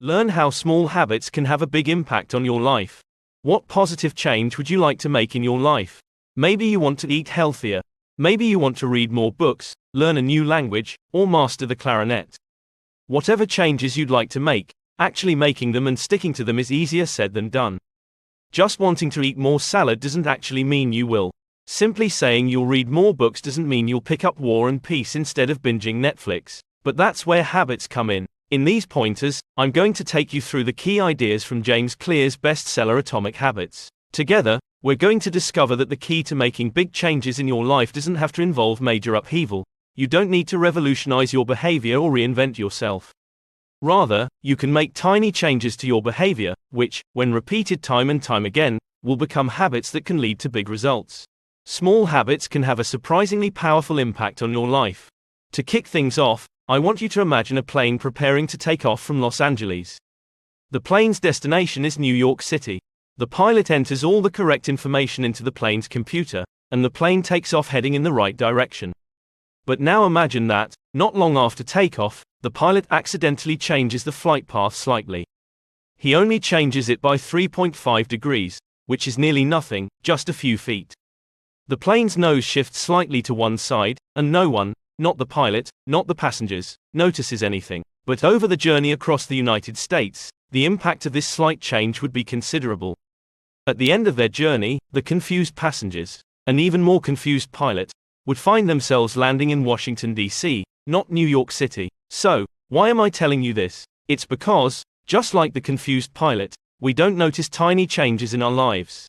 Learn how small habits can have a big impact on your life. What positive change would you like to make in your life? Maybe you want to eat healthier. Maybe you want to read more books, learn a new language, or master the clarinet. Whatever changes you'd like to make, actually making them and sticking to them is easier said than done. Just wanting to eat more salad doesn't actually mean you will. Simply saying you'll read more books doesn't mean you'll pick up War and Peace instead of binging Netflix. But that's where habits come in. In these pointers, I'm going to take you through the key ideas from James Clear's bestseller Atomic Habits. Together, we're going to discover that the key to making big changes in your life doesn't have to involve major upheaval. You don't need to revolutionize your behavior or reinvent yourself. Rather, you can make tiny changes to your behavior, which, when repeated time and time again, will become habits that can lead to big results. Small habits can have a surprisingly powerful impact on your life. To kick things off, I want you to imagine a plane preparing to take off from Los Angeles. The plane's destination is New York City. The pilot enters all the correct information into the plane's computer, and the plane takes off heading in the right direction. But now imagine that, not long after takeoff, the pilot accidentally changes the flight path slightly. He only changes it by 3.5 degrees, which is nearly nothing, just a few feet. The plane's nose shifts slightly to one side, and no one, not the pilot, not the passengers, notices anything. But over the journey across the United States, the impact of this slight change would be considerable. At the end of their journey, the confused passengers, an even more confused pilot, would find themselves landing in Washington, D.C., not New York City. So, why am I telling you this? It's because, just like the confused pilot, we don't notice tiny changes in our lives.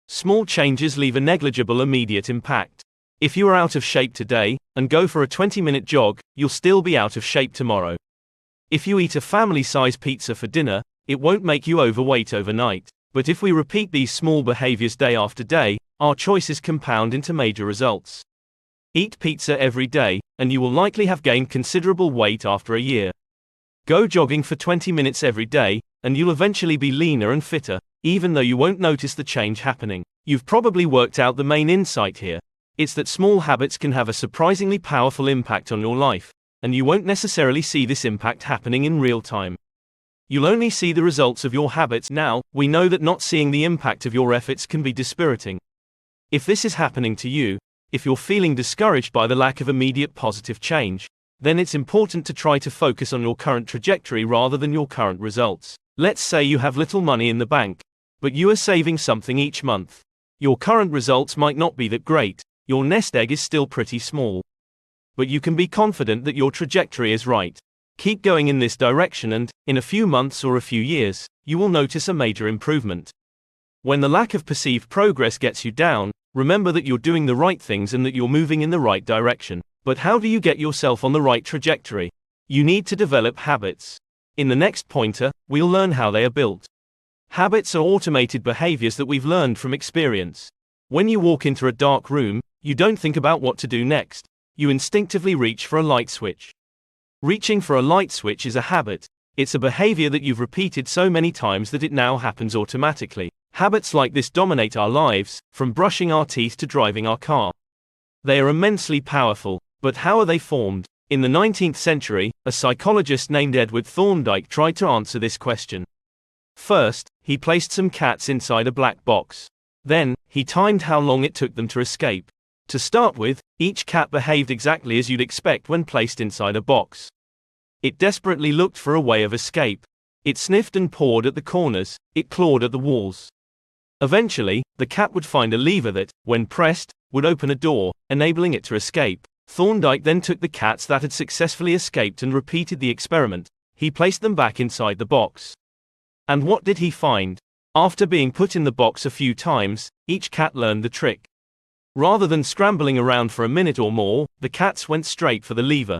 Small changes leave a negligible immediate impact. If you are out of shape today, and go for a 20-minute jog, you'll still be out of shape tomorrow. If you eat a family-size pizza for dinner, it won't make you overweight overnight. But if we repeat these small behaviors day after day, our choices compound into major results. Eat pizza every day, and you will likely have gained considerable weight after a year. Go jogging for 20 minutes every day, and you'll eventually be leaner and fitter, even though you won't notice the change happening. You've probably worked out the main insight here. It's that small habits can have a surprisingly powerful impact on your life, and you won't necessarily see this impact happening in real time. You'll only see the results of your habits. Now, we know that not seeing the impact of your efforts can be dispiriting. If this is happening to you, if you're feeling discouraged by the lack of immediate positive change, then it's important to try to focus on your current trajectory rather than your current results. Let's say you have little money in the bank, but you are saving something each month. Your current results might not be that great. Your nest egg is still pretty small. But you can be confident that your trajectory is right. Keep going in this direction and, in a few months or a few years, you will notice a major improvement. When the lack of perceived progress gets you down, remember that you're doing the right things and that you're moving in the right direction. But how do you get yourself on the right trajectory? You need to develop habits. In the next pointer, we'll learn how they are built. Habits are automated behaviors that we've learned from experience. When you walk into a dark room, you don't think about what to do next. You instinctively reach for a light switch. Reaching for a light switch is a habit. It's a behavior that you've repeated so many times that it now happens automatically. Habits like this dominate our lives, from brushing our teeth to driving our car. They are immensely powerful, but how are they formed? In the 19th century, a psychologist named Edward Thorndike tried to answer this question. First, he placed some cats inside a black box. Then, he timed how long it took them to escape. To start with, each cat behaved exactly as you'd expect when placed inside a box. It desperately looked for a way of escape. It sniffed and pawed at the corners, it clawed at the walls. Eventually, the cat would find a lever that, when pressed, would open a door, enabling it to escape. Thorndike then took the cats that had successfully escaped and repeated the experiment. He placed them back inside the box. And what did he find? After being put in the box a few times, each cat learned the trick. Rather than scrambling around for a minute or more, the cats went straight for the lever.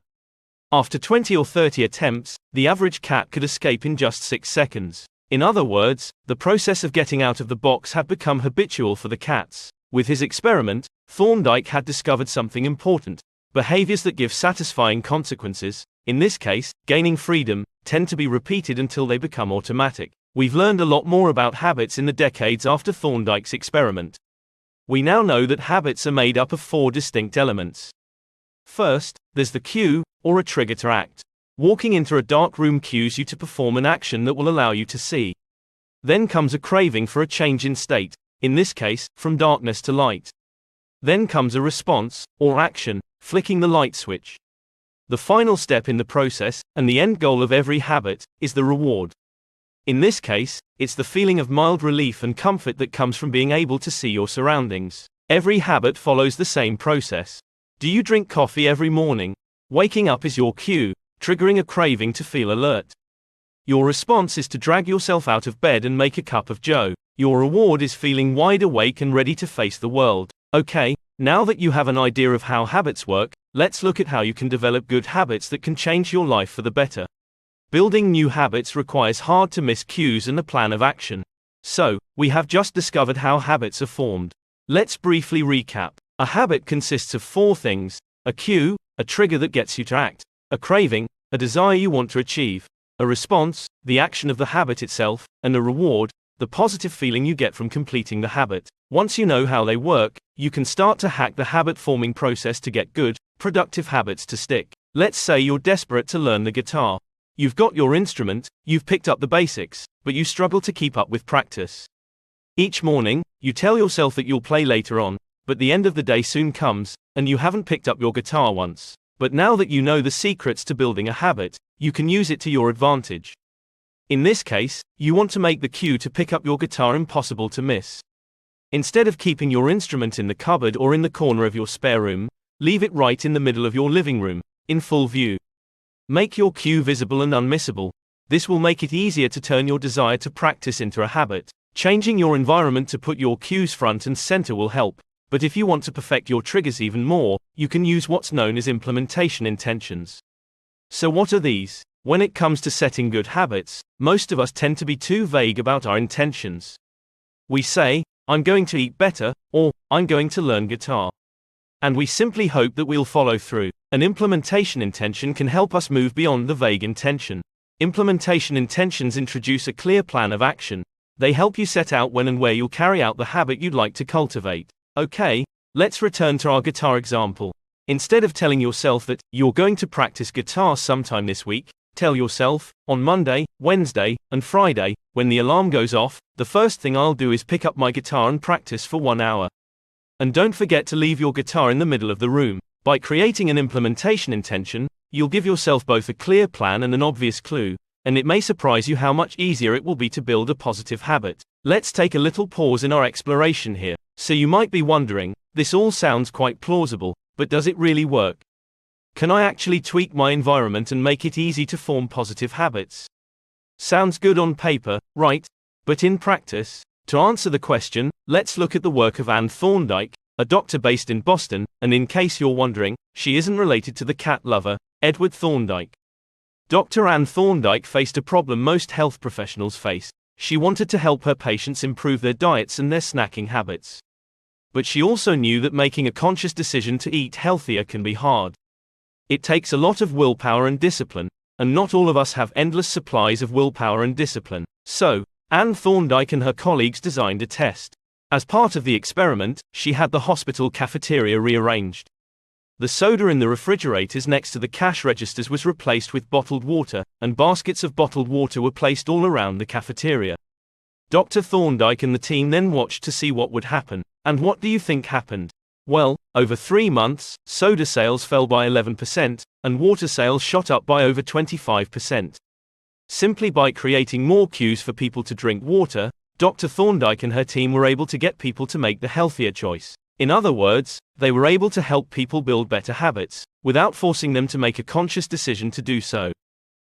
After 20 or 30 attempts, the average cat could escape in just 6 seconds. In other words, the process of getting out of the box had become habitual for the cats. With his experiment, Thorndike had discovered something important. Behaviors that give satisfying consequences, in this case, gaining freedom, tend to be repeated until they become automatic. We've learned a lot more about habits in the decades after Thorndike's experiment. We now know that habits are made up of 4 distinct elements. First, there's the cue, or a trigger to act. Walking into a dark room cues you to perform an action that will allow you to see. Then comes a craving for a change in state, in this case, from darkness to light. Then comes a response, or action, flicking the light switch. The final step in the process, and the end goal of every habit, is the reward. In this case, it's the feeling of mild relief and comfort that comes from being able to see your surroundings. Every habit follows the same process. Do you drink coffee every morning? Waking up is your cue, triggering a craving to feel alert. Your response is to drag yourself out of bed and make a cup of joe. Your reward is feeling wide awake and ready to face the world. Okay, now that you have an idea of how habits work, let's look at how you can develop good habits that can change your life for the better. Building new habits requires hard-to-miss cues and a plan of action. So, we have just discovered how habits are formed. Let's briefly recap. A habit consists of 4 things: a cue, a trigger that gets you to act; a craving, a desire you want to achieve; a response, the action of the habit itself; and a reward, the positive feeling you get from completing the habit. Once you know how they work, you can start to hack the habit-forming process to get good, productive habits to stick. Let's say you're desperate to learn the guitar. You've got your instrument, you've picked up the basics, but you struggle to keep up with practice. Each morning, you tell yourself that you'll play later on, but the end of the day soon comes, and you haven't picked up your guitar once. But now that you know the secrets to building a habit, you can use it to your advantage. In this case, you want to make the cue to pick up your guitar impossible to miss. Instead of keeping your instrument in the cupboard or in the corner of your spare room, leave it right in the middle of your living room, in full view. Make your cue visible and unmissable. This will make it easier to turn your desire to practice into a habit. Changing your environment to put your cues front and center will help, but if you want to perfect your triggers even more, you can use what's known as implementation intentions. So what are these? When it comes to setting good habits, most of us tend to be too vague about our intentions. We say, "I'm going to eat better," or "I'm going to learn guitar." And we simply hope that we'll follow through. An implementation intention can help us move beyond the vague intention. Implementation intentions introduce a clear plan of action. They help you set out when and where you'll carry out the habit you'd like to cultivate. Okay, let's return to our guitar example. Instead of telling yourself that you're going to practice guitar sometime this week, tell yourself, "On Monday, Wednesday, and Friday, when the alarm goes off, the first thing I'll do is pick up my guitar and practice for 1 hour." And don't forget to leave your guitar in the middle of the room. By creating an implementation intention, you'll give yourself both a clear plan and an obvious clue, and it may surprise you how much easier it will be to build a positive habit. Let's take a little pause in our exploration here. So you might be wondering, this all sounds quite plausible, but does it really work? Can I actually tweak my environment and make it easy to form positive habits? Sounds good on paper, right? But in practice? To answer the question, let's look at the work of Anne Thorndike, a doctor based in Boston, and in case you're wondering, she isn't related to the cat lover, Edward Thorndike. Dr. Anne Thorndike faced a problem most health professionals face. She wanted to help her patients improve their diets and their snacking habits. But she also knew that making a conscious decision to eat healthier can be hard. It takes a lot of willpower and discipline, and not all of us have endless supplies of willpower and discipline. So, Anne Thorndike and her colleagues designed a test. As part of the experiment, she had the hospital cafeteria rearranged. The soda in the refrigerators next to the cash registers was replaced with bottled water, and baskets of bottled water were placed all around the cafeteria. Dr. Thorndike and the team then watched to see what would happen. And what do you think happened? Well, over 3 months, soda sales fell by 11%, and water sales shot up by over 25%. Simply by creating more cues for people to drink water, Dr. Thorndike and her team were able to get people to make the healthier choice. In other words, they were able to help people build better habits, without forcing them to make a conscious decision to do so.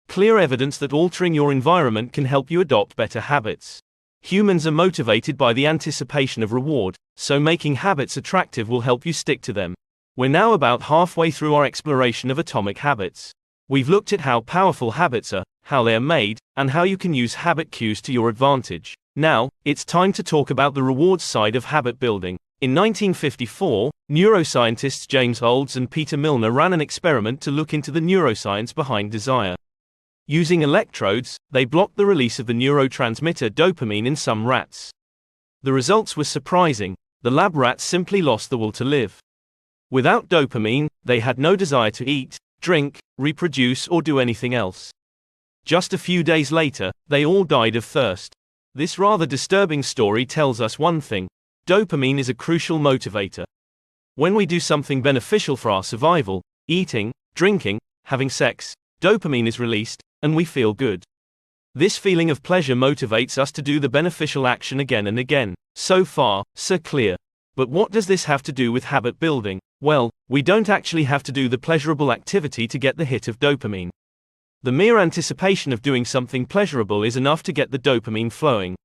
Clear evidence that altering your environment can help you adopt better habits. Humans are motivated by the anticipation of reward, so making habits attractive will help you stick to them. We're now about halfway through our exploration of atomic habits. We've looked at how powerful habits are, how they are made, and how you can use habit cues to your advantage. Now, it's time to talk about the rewards side of habit building. In 1954, neuroscientists James Olds and Peter Milner ran an experiment to look into the neuroscience behind desire. Using electrodes, they blocked the release of the neurotransmitter dopamine in some rats. The results were surprising. The lab rats simply lost the will to live. Without dopamine, they had no desire to eat, drink, reproduce, or do anything else. Just a few days later, they all died of thirst. This rather disturbing story tells us one thing: dopamine is a crucial motivator. When we do something beneficial for our survival, eating, drinking, having sex, dopamine is released, and we feel good. This feeling of pleasure motivates us to do the beneficial action again and again. So far, so clear. But what does this have to do with habit building? Well, we don't actually have to do the pleasurable activity to get the hit of dopamine. The mere anticipation of doing something pleasurable is enough to get the dopamine flowing.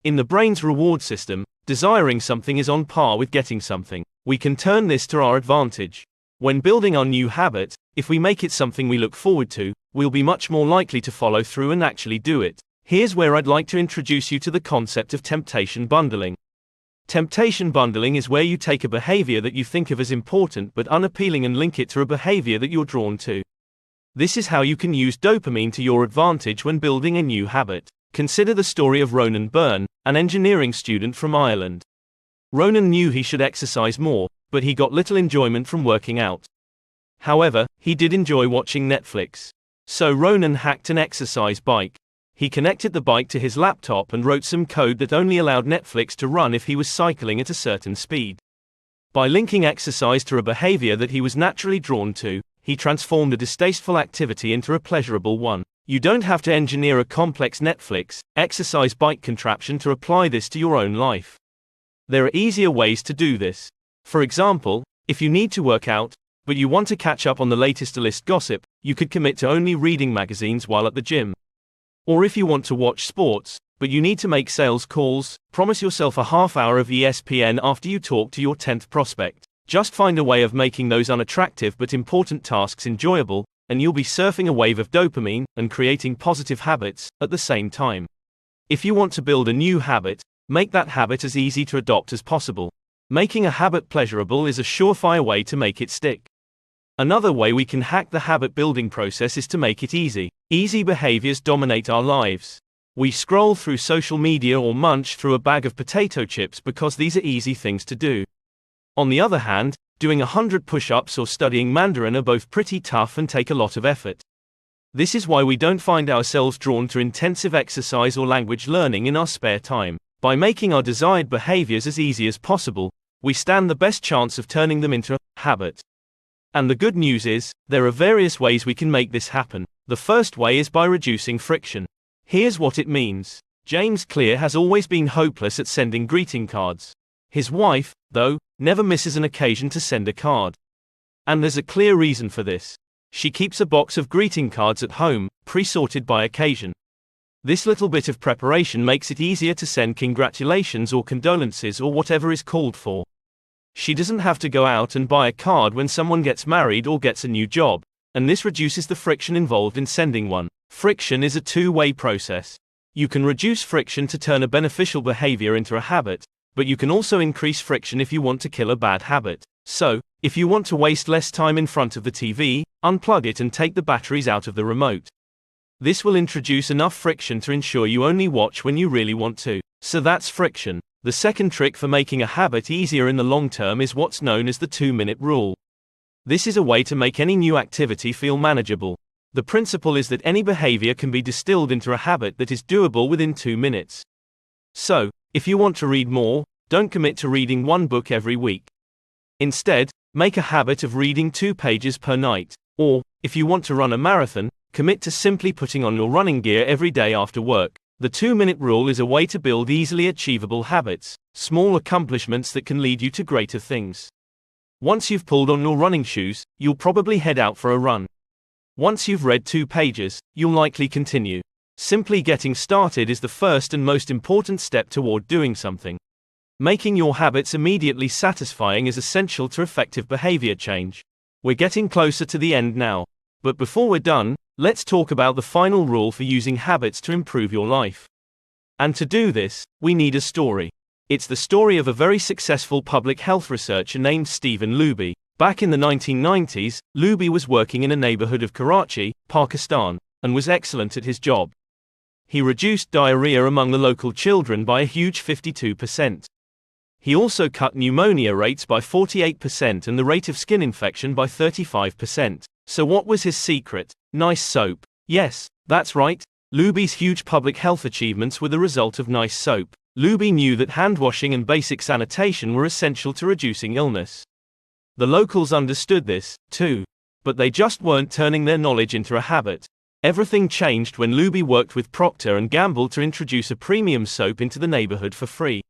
In the brain's reward system, desiring something is on par with getting something. We can turn this to our advantage. When building our new habit, if we make it something we look forward to, we'll be much more likely to follow through and actually do it. Here's where I'd like to introduce you to the concept of temptation bundling. Temptation bundling is where you take a behavior that you think of as important but unappealing and link it to a behavior that you're drawn to. This is how you can use dopamine to your advantage when building a new habit. Consider the story of Ronan Byrne, an engineering student from Ireland. Ronan knew he should exercise more, but he got little enjoyment from working out. However, he did enjoy watching Netflix. So Ronan hacked an exercise bike. He connected the bike to his laptop and wrote some code that only allowed Netflix to run if he was cycling at a certain speed. By linking exercise to a behavior that he was naturally drawn to, he transformed a distasteful activity into a pleasurable one. You don't have to engineer a complex Netflix, exercise bike contraption to apply this to your own life. There are easier ways to do this. For example, if you need to work out, but you want to catch up on the latest list gossip, you could commit to only reading magazines while at the gym. Or if you want to watch sports, but you need to make sales calls, promise yourself a half hour of ESPN after you talk to your 10th prospect. Just find a way of making those unattractive but important tasks enjoyable, and you'll be surfing a wave of dopamine and creating positive habits at the same time. If you want to build a new habit, make that habit as easy to adopt as possible. Making a habit pleasurable is a surefire way to make it stick. Another way we can hack the habit building process is to make it easy. Easy behaviors dominate our lives. We scroll through social media or munch through a bag of potato chips because these are easy things to do. On the other hand, doing 100 push-ups or studying Mandarin are both pretty tough and take a lot of effort. This is why we don't find ourselves drawn to intensive exercise or language learning in our spare time. By making our desired behaviors as easy as possible, we stand the best chance of turning them into a habit. And the good news is, there are various ways we can make this happen. The first way is by reducing friction. Here's what it means. James Clear has always been hopeless at sending greeting cards. His wife, though, never misses an occasion to send a card. And there's a clear reason for this. She keeps a box of greeting cards at home, pre-sorted by occasion. This little bit of preparation makes it easier to send congratulations or condolences or whatever is called for. She doesn't have to go out and buy a card when someone gets married or gets a new job, and this reduces the friction involved in sending one. Friction is a two-way process. You can reduce friction to turn a beneficial behavior into a habit, but you can also increase friction if you want to kill a bad habit. So, if you want to waste less time in front of the TV, unplug it and take the batteries out of the remote. This will introduce enough friction to ensure you only watch when you really want to. So that's friction. The second trick for making a habit easier in the long term is what's known as the 2-minute rule. This is a way to make any new activity feel manageable. The principle is that any behavior can be distilled into a habit that is doable within 2 minutes. So, if you want to read more, don't commit to reading one book every week. Instead, make a habit of reading 2 pages per night. Or, if you want to run a marathon, commit to simply putting on your running gear every day after work. The 2-minute rule is a way to build easily achievable habits, small accomplishments that can lead you to greater things. Once you've pulled on your running shoes, you'll probably head out for a run. Once you've read 2 pages, you'll likely continue. Simply getting started is the first and most important step toward doing something. Making your habits immediately satisfying is essential to effective behavior change. We're getting closer to the end now. But before we're done, let's talk about the final rule for using habits to improve your life. And to do this, we need a story. It's the story of a very successful public health researcher named Stephen Luby. Back in the 1990s, Luby was working in a neighborhood of Karachi, Pakistan, and was excellent at his job. He reduced diarrhea among the local children by a huge 52%. He also cut pneumonia rates by 48% and the rate of skin infection by 35%. So what was his secret? Nice soap. Yes, that's right. Luby's huge public health achievements were the result of nice soap. Luby knew that hand washing and basic sanitation were essential to reducing illness. The locals understood this, too. But they just weren't turning their knowledge into a habit. Everything changed when Luby worked with Procter & Gamble to introduce a premium soap into the neighborhood for free.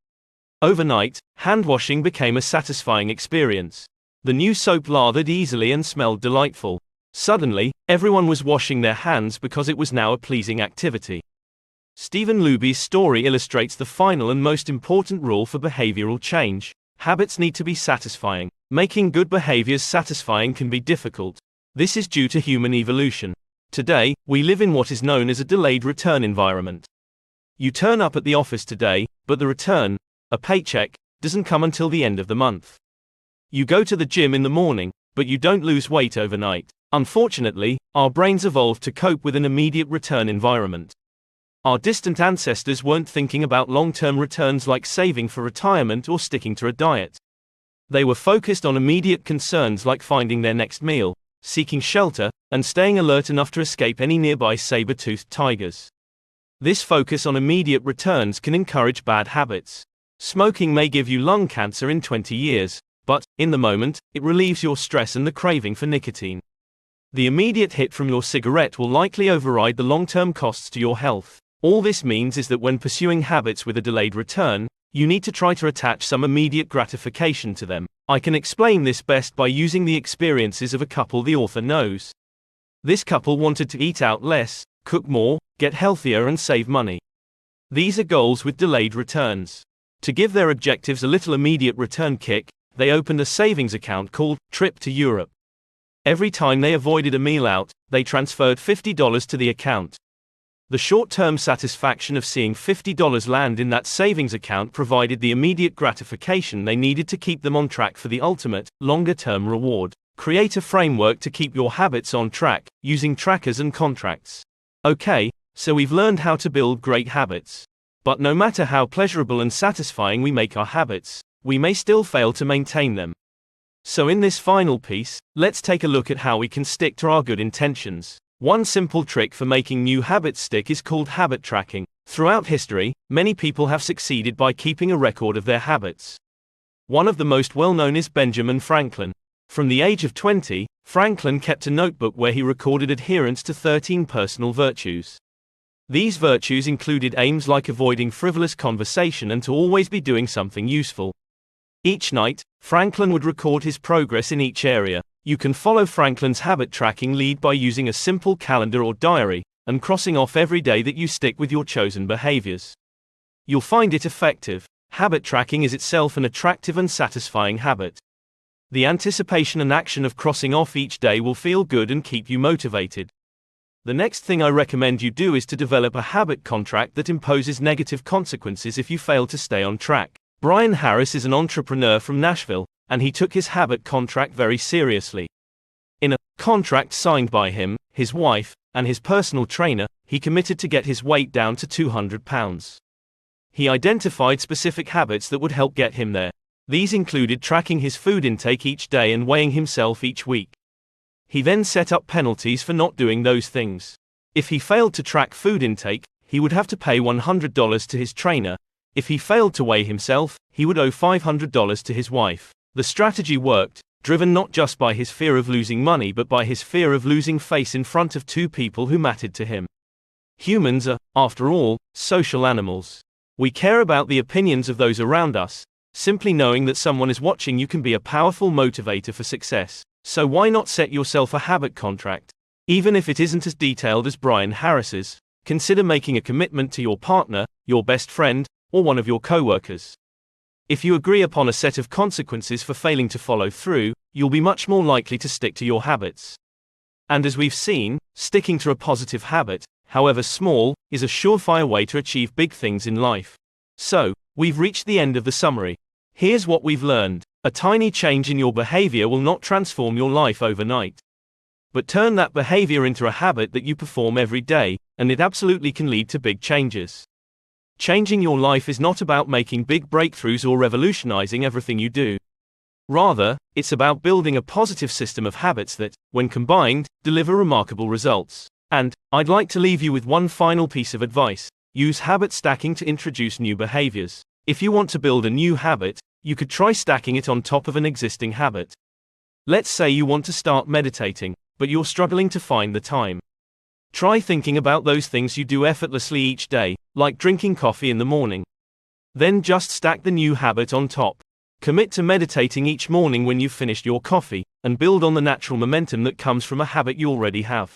Overnight, hand washing became a satisfying experience. The new soap lathered easily and smelled delightful. Suddenly, everyone was washing their hands because it was now a pleasing activity. Stephen Luby's story illustrates the final and most important rule for behavioral change. Habits need to be satisfying. Making good behaviors satisfying can be difficult. This is due to human evolution. Today, we live in what is known as a delayed return environment. You turn up at the office today, but the return, a paycheck, doesn't come until the end of the month. You go to the gym in the morning, but you don't lose weight overnight. Unfortunately, our brains evolved to cope with an immediate return environment. Our distant ancestors weren't thinking about long-term returns like saving for retirement or sticking to a diet. They were focused on immediate concerns like finding their next meal, seeking shelter, and staying alert enough to escape any nearby saber-toothed tigers. This focus on immediate returns can encourage bad habits. Smoking may give you lung cancer in 20 years, but, in the moment, it relieves your stress and the craving for nicotine. The immediate hit from your cigarette will likely override the long-term costs to your health. All this means is that when pursuing habits with a delayed return, you need to try to attach some immediate gratification to them. I can explain this best by using the experiences of a couple the author knows. This couple wanted to eat out less, cook more, get healthier and save money. These are goals with delayed returns. To give their objectives a little immediate return kick, they opened a savings account called Trip to Europe. Every time they avoided a meal out, they transferred $50 to the account. The short-term satisfaction of seeing $50 land in that savings account provided the immediate gratification they needed to keep them on track for the ultimate, longer-term reward. Create a framework to keep your habits on track, using trackers and contracts. Okay, so we've learned how to build great habits. But no matter how pleasurable and satisfying we make our habits, we may still fail to maintain them. So in this final piece, let's take a look at how we can stick to our good intentions. One simple trick for making new habits stick is called habit tracking. Throughout history, many people have succeeded by keeping a record of their habits. One of the most well-known is Benjamin Franklin. From the age of 20, Franklin kept a notebook where he recorded adherence to 13 personal virtues. These virtues included aims like avoiding frivolous conversation and to always be doing something useful. Each night, Franklin would record his progress in each area. You can follow Franklin's habit tracking lead by using a simple calendar or diary, and crossing off every day that you stick with your chosen behaviors. You'll find it effective. Habit tracking is itself an attractive and satisfying habit. The anticipation and action of crossing off each day will feel good and keep you motivated. The next thing I recommend you do is to develop a habit contract that imposes negative consequences if you fail to stay on track. Brian Harris is an entrepreneur from Nashville, and he took his habit contract very seriously. In a contract signed by him, his wife, and his personal trainer, he committed to get his weight down to 200 pounds. He identified specific habits that would help get him there. These included tracking his food intake each day and weighing himself each week. He then set up penalties for not doing those things. If he failed to track food intake, he would have to pay $100 to his trainer. If he failed to weigh himself, he would owe $500 to his wife. The strategy worked, driven not just by his fear of losing money but by his fear of losing face in front of two people who mattered to him. Humans are, after all, social animals. We care about the opinions of those around us. Simply knowing that someone is watching you can be a powerful motivator for success. So why not set yourself a habit contract? Even if it isn't as detailed as Brian Harris's, consider making a commitment to your partner, your best friend, or one of your co-workers. If you agree upon a set of consequences for failing to follow through, you'll be much more likely to stick to your habits. And as we've seen, sticking to a positive habit, however small, is a surefire way to achieve big things in life. So, we've reached the end of the summary. Here's what we've learned. A tiny change in your behavior will not transform your life overnight. But turn that behavior into a habit that you perform every day, and it absolutely can lead to big changes. Changing your life is not about making big breakthroughs or revolutionizing everything you do. Rather, it's about building a positive system of habits that, when combined, deliver remarkable results. And I'd like to leave you with one final piece of advice. Use habit stacking to introduce new behaviors. If you want to build a new habit, you could try stacking it on top of an existing habit. Let's say you want to start meditating, but you're struggling to find the time. Try thinking about those things you do effortlessly each day, like drinking coffee in the morning. Then just stack the new habit on top. Commit to meditating each morning when you've finished your coffee, and build on the natural momentum that comes from a habit you already have.